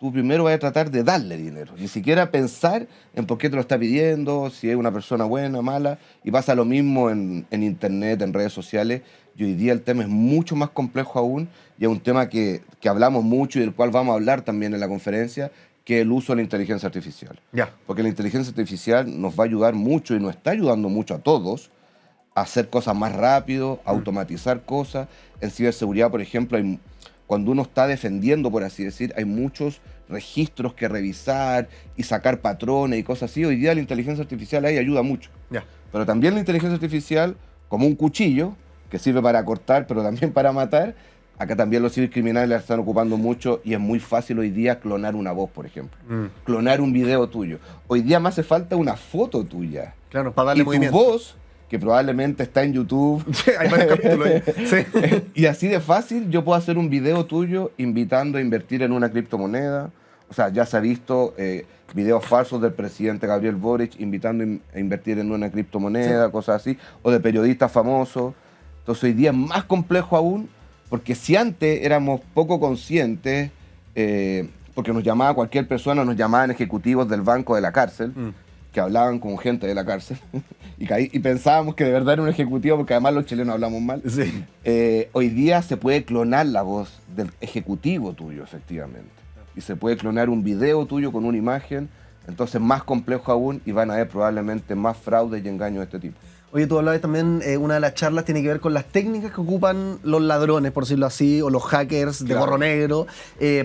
tú primero vas a tratar de darle dinero. Ni siquiera pensar en por qué te lo está pidiendo, si es una persona buena, mala. Y pasa lo mismo en Internet, en redes sociales. Y hoy día el tema es mucho más complejo aún. Y es un tema que hablamos mucho y del cual vamos a hablar también en la conferencia, que el uso de la inteligencia artificial. Porque la inteligencia artificial nos va a ayudar mucho y nos está ayudando mucho a todos a hacer cosas más rápido, a automatizar cosas. En ciberseguridad, por ejemplo, cuando uno está defendiendo, por así decir, hay muchos registros que revisar y sacar patrones y cosas así. Hoy día la inteligencia artificial ahí ayuda mucho. Pero también la inteligencia artificial, como un cuchillo, que sirve para cortar, pero también para matar. Acá también los cibercriminales la están ocupando mucho y es muy fácil hoy día clonar una voz, por ejemplo. Clonar un video tuyo. Hoy día me hace falta una foto tuya. Claro, para darle movimiento. Tu voz, que probablemente está en YouTube. Hay varios capítulos ahí. Y así de fácil yo puedo hacer un video tuyo invitando a invertir en una criptomoneda. O sea, ya se ha visto videos falsos del presidente Gabriel Boric invitando a invertir en una criptomoneda, cosas así. O de periodistas famosos. Entonces hoy día es más complejo aún. Porque si antes éramos poco conscientes, porque nos llamaba cualquier persona, nos llamaban ejecutivos del banco de la cárcel, que hablaban con gente de la cárcel, y pensábamos que de verdad era un ejecutivo, porque además los chilenos hablamos mal. Hoy día se puede clonar la voz del ejecutivo tuyo, efectivamente. Y se puede clonar un video tuyo con una imagen, entonces más complejo aún, y van a haber probablemente más fraudes y engaños de este tipo. Oye, tú hablabas también, una de las charlas tiene que ver con las técnicas que ocupan los ladrones, por decirlo así, o los hackers de gorro negro,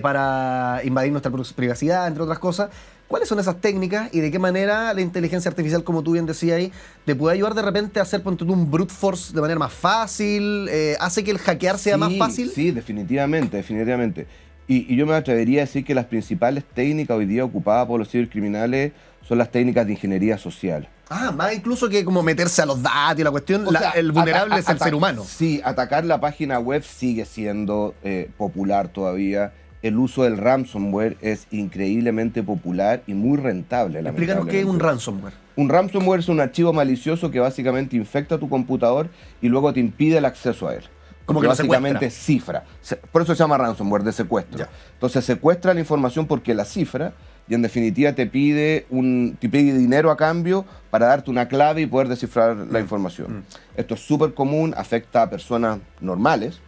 para invadir nuestra privacidad, entre otras cosas. ¿Cuáles son esas técnicas y de qué manera la inteligencia artificial, como tú bien decías ahí, te puede ayudar de repente a hacer un brute force de manera más fácil? ¿Hace que el hackear sea más fácil? Sí, definitivamente. Y yo me atrevería a decir que las principales técnicas hoy día ocupadas por los cibercriminales son las técnicas de ingeniería social. Más incluso que como meterse a los datos y la cuestión, el vulnerable es el ser humano. Sí, atacar la página web sigue siendo popular todavía. El uso del ransomware es increíblemente popular y muy rentable. Explícanos qué es un ransomware. Un ransomware es un archivo malicioso que básicamente infecta tu computador y luego te impide el acceso a él. Como que básicamente cifra. Por eso se llama ransomware, de secuestro. Entonces secuestra la información porque la cifra y en definitiva te pide dinero a cambio para darte una clave y poder descifrar la información. Esto es súper común, afecta a personas normales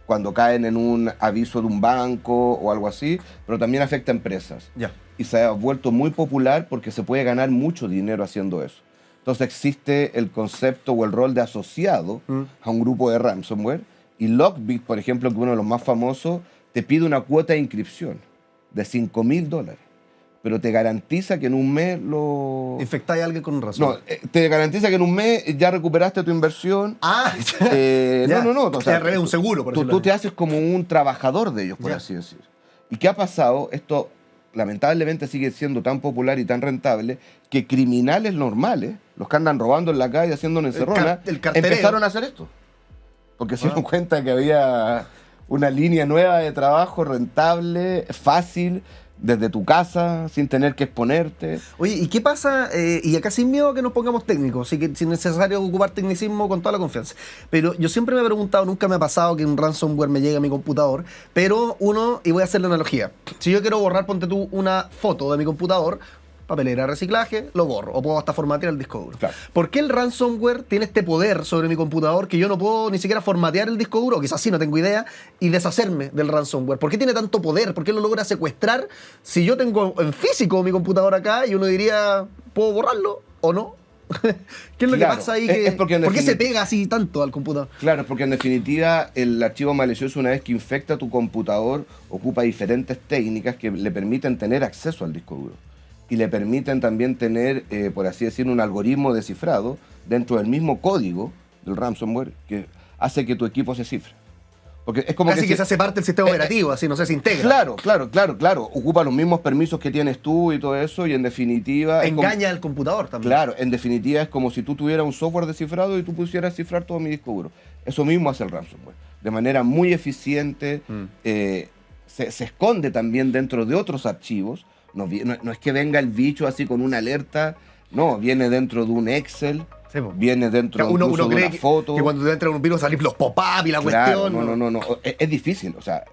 cuando caen en un aviso de un banco o algo así, pero también afecta a empresas. Y se ha vuelto muy popular porque se puede ganar mucho dinero haciendo eso. Entonces existe el concepto o el rol de asociado a un grupo de ransomware. Y Lockbit, por ejemplo, que es uno de los más famosos, te pide una cuota de inscripción de $5.000. Pero te garantiza que en un mes lo... Infectáis a alguien con un ransomware. No, te garantiza que en un mes ya recuperaste tu inversión. No. O sea, al revés, un seguro, por tú te haces como un trabajador de ellos, por así decir. ¿Y qué ha pasado? Esto lamentablemente sigue siendo tan popular y tan rentable que criminales normales, los que andan robando en la calle, haciendo una encerrona, empezaron a hacer esto. Porque se dieron cuenta que había una línea nueva de trabajo rentable, fácil, desde tu casa, sin tener que exponerte. Oye, ¿y qué pasa? Y acá sin miedo a que nos pongamos técnicos, así que sin necesario ocupar tecnicismo con toda la confianza. Pero yo siempre me he preguntado, nunca me ha pasado que un ransomware me llegue a mi computador, pero y voy a hacer la analogía. Si yo quiero borrar, ponte tú, una foto de mi computador, papelera, reciclaje, lo borro. O puedo hasta formatear el disco duro. Claro. ¿Por qué el ransomware tiene este poder sobre mi computador que yo no puedo ni siquiera formatear el disco duro, o quizás sí, no tengo idea, y deshacerme del ransomware? ¿Por qué tiene tanto poder? ¿Por qué lo logra secuestrar si yo tengo en físico mi computador acá y uno diría, ¿puedo borrarlo o no? ¿Qué es lo que pasa ahí? ¿Por qué se pega así tanto al computador? Claro, porque en definitiva el archivo malicioso, una vez que infecta tu computador, ocupa diferentes técnicas que le permiten tener acceso al disco duro. Y le permiten también tener, por así decirlo, un algoritmo de cifrado dentro del mismo código del ransomware que hace que tu equipo se cifre. Porque es como Casi que se hace parte del sistema operativo, así, no sé, se integra. Claro. Ocupa los mismos permisos que tienes tú y todo eso, y en definitiva... Engaña al computador también. Claro, en definitiva es como si tú tuvieras un software de cifrado y tú pusieras cifrar todo mi disco duro. Eso mismo hace el ransomware. De manera muy eficiente, se esconde también dentro de otros archivos. No es que venga el bicho así con una alerta, no, viene dentro de un Excel, sí, viene dentro de una foto. Que cuando te entra un virus salís los pop-up y la cuestión. No. Es difícil, o sea,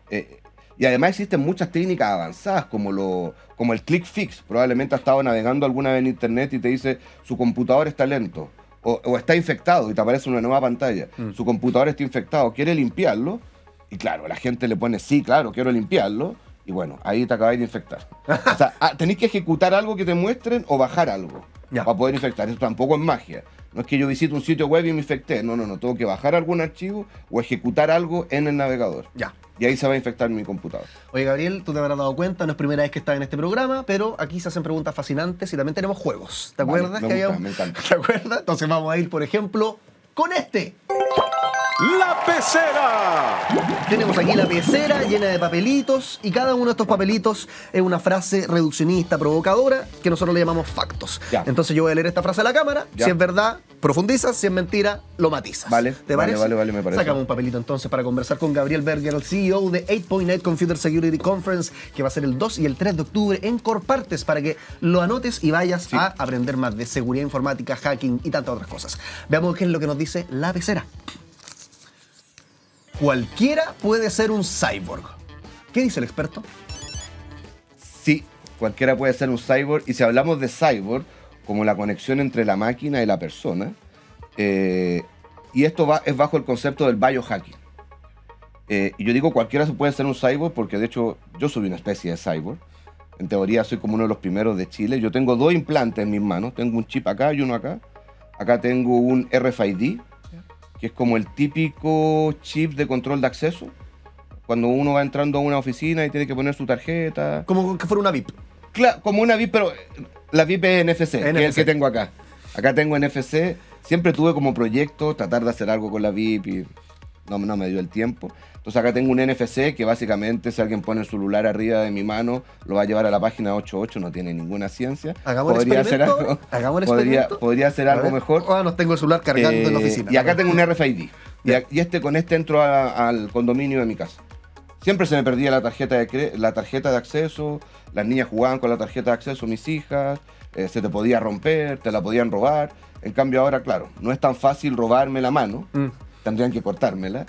y además existen muchas técnicas avanzadas como el click fix. Probablemente has estado navegando alguna vez en internet y te dice su computador está lento o está infectado y te aparece una nueva pantalla. Su computador está infectado, ¿quiere limpiarlo? Y claro, la gente le pone sí, claro, quiero limpiarlo. Y bueno, ahí te acabáis de infectar. O sea, tenéis que ejecutar algo que te muestren o bajar algo para poder infectar. Eso tampoco es magia. No es que yo visite un sitio web y me infecté. No. Tengo que bajar algún archivo o ejecutar algo en el navegador. Y ahí se va a infectar mi computador. Oye, Gabriel, tú te habrás dado cuenta, no es primera vez que estás en este programa, pero aquí se hacen preguntas fascinantes y también tenemos juegos. ¿Te acuerdas? Me encanta. ¿Te acuerdas? Entonces vamos a ir, por ejemplo, con este. La pecera. Tenemos aquí la pecera llena de papelitos y cada uno de estos papelitos es una frase reduccionista, provocadora, que nosotros le llamamos factos. Entonces yo voy a leer esta frase a la cámara, si es verdad, profundizas, si es mentira, lo matizas. ¿Te parece? Vale, me parece. Sacamos un papelito entonces para conversar con Gabriel Berger, el CEO de 8.8 Computer Security Conference, que va a ser el 2 y el 3 de octubre en Corpartes, para que lo anotes y vayas a aprender más de seguridad informática, hacking y tantas otras cosas. Veamos qué es lo que nos dice la pecera. Cualquiera puede ser un cyborg. ¿Qué dice el experto? Sí, cualquiera puede ser un cyborg. Y si hablamos de cyborg, como la conexión entre la máquina y la persona, y esto es bajo el concepto del biohacking. Y yo digo cualquiera puede ser un cyborg porque de hecho yo soy una especie de cyborg. En teoría soy como uno de los primeros de Chile. Yo tengo 2 implantes en mis manos. Tengo un chip acá y uno acá. Acá tengo un RFID, que es como el típico chip de control de acceso. Cuando uno va entrando a una oficina y tiene que poner su tarjeta. Como que fuera una VIP. Claro, como una VIP, pero la VIP es NFC, que es el que tengo acá. Acá tengo NFC. Siempre tuve como proyecto tratar de hacer algo con la VIP y no me dio el tiempo. Entonces acá tengo un NFC que básicamente si alguien pone el celular arriba de mi mano lo va a llevar a la página 88, no tiene ninguna ciencia. Hagamos el experimento. Podría hacer algo mejor. Nos tengo el celular cargando en la oficina. Y acá tengo un RFID. Y con este entro al condominio de mi casa. Siempre se me perdía la tarjeta de acceso, las niñas jugaban con la tarjeta de acceso, mis hijas, se te podía romper, te la podían robar. En cambio ahora, claro, no es tan fácil robarme la mano, tendrían que cortármela.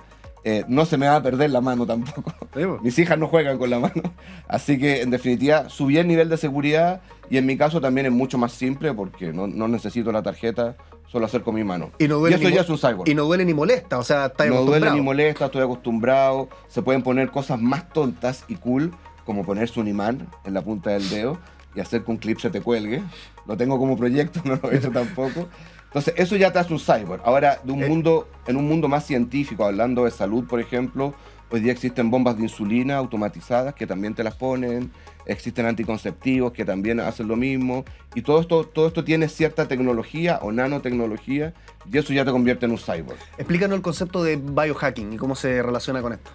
No se me va a perder la mano tampoco. Mis hijas no juegan con la mano. Así que, en definitiva, subí el nivel de seguridad y en mi caso también es mucho más simple porque no necesito la tarjeta, solo hacer con mi mano. Y eso ya es un cyborg. Y no duele ni molesta, o sea, está acostumbrado. No duele ni molesta, estoy acostumbrado. Se pueden poner cosas más tontas y cool, como ponerse un imán en la punta del dedo y hacer que un clip se te cuelgue. Lo tengo como proyecto, no lo he hecho tampoco. Entonces, eso ya te hace un cyborg. Ahora, en un mundo más científico, hablando de salud, por ejemplo, hoy día existen bombas de insulina automatizadas que también te las ponen, existen anticonceptivos que también hacen lo mismo, y todo esto tiene cierta tecnología o nanotecnología, y eso ya te convierte en un cyborg. Explícanos el concepto de biohacking y cómo se relaciona con esto.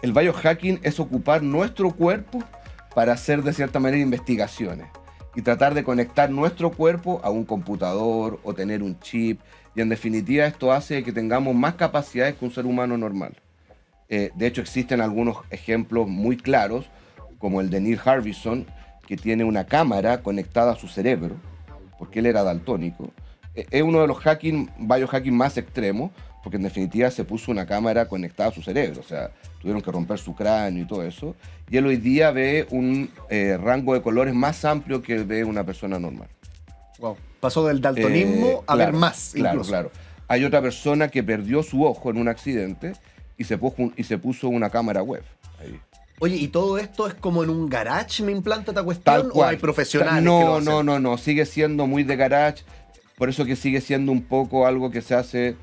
El biohacking es ocupar nuestro cuerpo para hacer, de cierta manera, investigaciones. Y tratar de conectar nuestro cuerpo a un computador o tener un chip. Y en definitiva esto hace que tengamos más capacidades que un ser humano normal. De hecho existen algunos ejemplos muy claros. como el de Neil Harbison, que tiene una cámara conectada a su cerebro, porque él era daltónico. Es uno de los biohacking más extremos, porque en definitiva se puso una cámara conectada a su cerebro, o sea, tuvieron que romper su cráneo y todo eso, y él hoy día ve un rango de colores más amplio que ve una persona normal. Wow. Pasó del daltonismo a ver más, claro, incluso. Claro. Hay otra persona que perdió su ojo en un accidente y se puso una cámara web ahí. Oye, ¿y todo esto es como en un garage me implanta esta Tal cuestión cual. o hay profesionales que lo hacen? No, sigue siendo muy de garage, por eso que sigue siendo un poco algo que se hace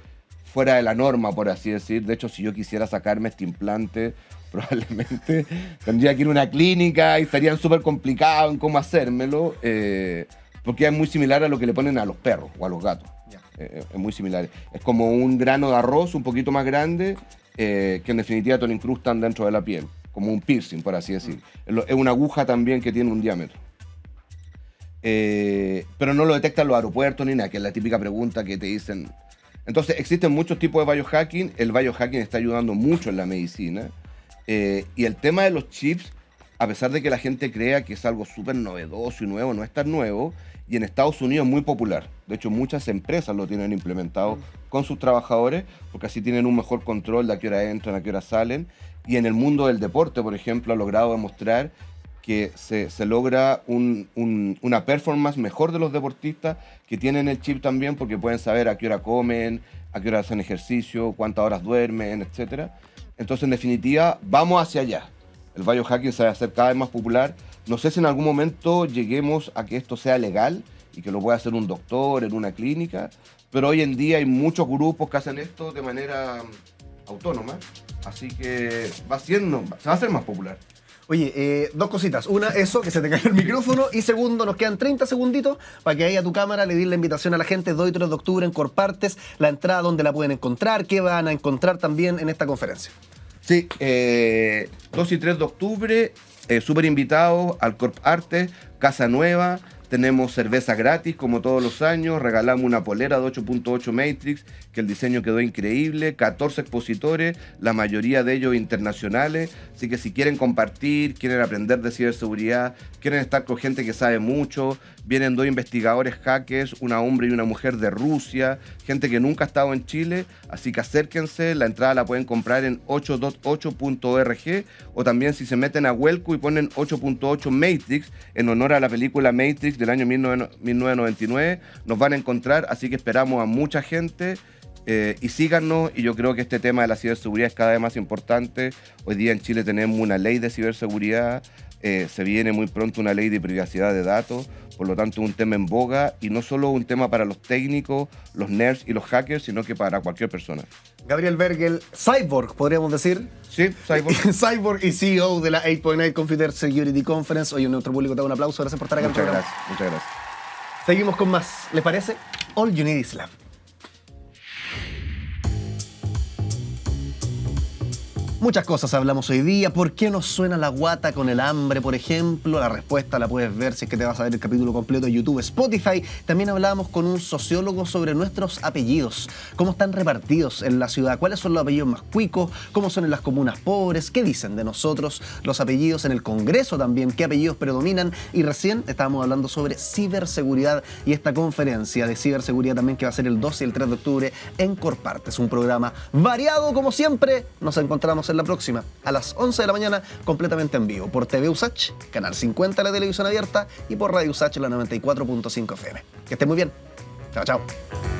fuera de la norma, por así decir. De hecho, si yo quisiera sacarme este implante, probablemente tendría que ir a una clínica y estarían súper complicados en cómo hacérmelo, porque es muy similar a lo que le ponen a los perros o a los gatos. Es muy similar. Es como un grano de arroz un poquito más grande que en definitiva te lo incrustan dentro de la piel, como un piercing, por así decir. Es una aguja también que tiene un diámetro. Pero no lo detectan los aeropuertos ni nada, que es la típica pregunta que te dicen. Entonces, existen muchos tipos de biohacking. El biohacking está ayudando mucho en la medicina. Y el tema de los chips, a pesar de que la gente crea que es algo súper novedoso y nuevo, no es tan nuevo. Y en Estados Unidos es muy popular. De hecho, muchas empresas lo tienen implementado con sus trabajadores, porque así tienen un mejor control de a qué hora entran, a qué hora salen. Y en el mundo del deporte, por ejemplo, ha logrado demostrar que se logra una performance mejor de los deportistas que tienen el chip también, porque pueden saber a qué hora comen, a qué hora hacen ejercicio, cuántas horas duermen, etc. Entonces, en definitiva, vamos hacia allá. El biohacking se va a hacer cada vez más popular. No sé si en algún momento lleguemos a que esto sea legal y que lo pueda hacer un doctor en una clínica, pero hoy en día hay muchos grupos que hacen esto de manera autónoma, así que se va a hacer más popular. Oye, dos cositas. Una, eso, que se te cayó el micrófono. Y segundo, nos quedan 30 segunditos para que ahí a tu cámara le di la invitación a la gente. 2 y 3 de octubre en Corpartes, la entrada, donde la pueden encontrar, qué van a encontrar también en esta conferencia. Sí, 2 y 3 de octubre, súper invitados al Corpartes, Casa Nueva. Tenemos cerveza gratis, como todos los años. Regalamos una polera de 8.8 Matrix, que el diseño quedó increíble. 14 expositores, la mayoría de ellos internacionales. Así que si quieren compartir, quieren aprender de ciberseguridad, quieren estar con gente que sabe mucho, vienen 2 investigadores hackers, un hombre y una mujer de Rusia, gente que nunca ha estado en Chile. Así que acérquense, la entrada la pueden comprar en 8.8.org, o también si se meten a Welco y ponen 8.8 Matrix, en honor a la película Matrix del año 1999, nos van a encontrar. Así que esperamos a mucha gente y síganos. Y yo creo que este tema de la ciberseguridad es cada vez más importante. Hoy día en Chile tenemos una ley de ciberseguridad, se viene muy pronto una ley de privacidad de datos, por lo tanto es un tema en boga, y no solo un tema para los técnicos, los nerds y los hackers, sino que para cualquier persona. Gabriel Bergel, Cyborg, podríamos decir. Sí, Cyborg. Cyborg y CEO de la 8.8 Computer Security Conference. Oye, nuestro público te da un aplauso. Gracias por estar acá. Muchas gracias, muchas gracias. Seguimos con más. ¿Les parece? All You Need Is Love. Muchas cosas hablamos hoy día. ¿Por qué nos suena la guata con el hambre, por ejemplo? La respuesta la puedes ver si es que te vas a ver el capítulo completo de YouTube, Spotify. También hablamos con un sociólogo sobre nuestros apellidos. ¿Cómo están repartidos en la ciudad? ¿Cuáles son los apellidos más cuicos? ¿Cómo son en las comunas pobres? ¿Qué dicen de nosotros los apellidos en el Congreso también? ¿Qué apellidos predominan? Y recién estábamos hablando sobre ciberseguridad y esta conferencia de ciberseguridad también que va a ser el 2 y el 3 de octubre en Corpartes. Un programa variado como siempre. Nos encontramos en la próxima, a las 11 de la mañana, completamente en vivo, por TV USACH, Canal 50 de la televisión abierta, y por Radio USACH, la 94.5 FM. Que estén muy bien. Chao, chao.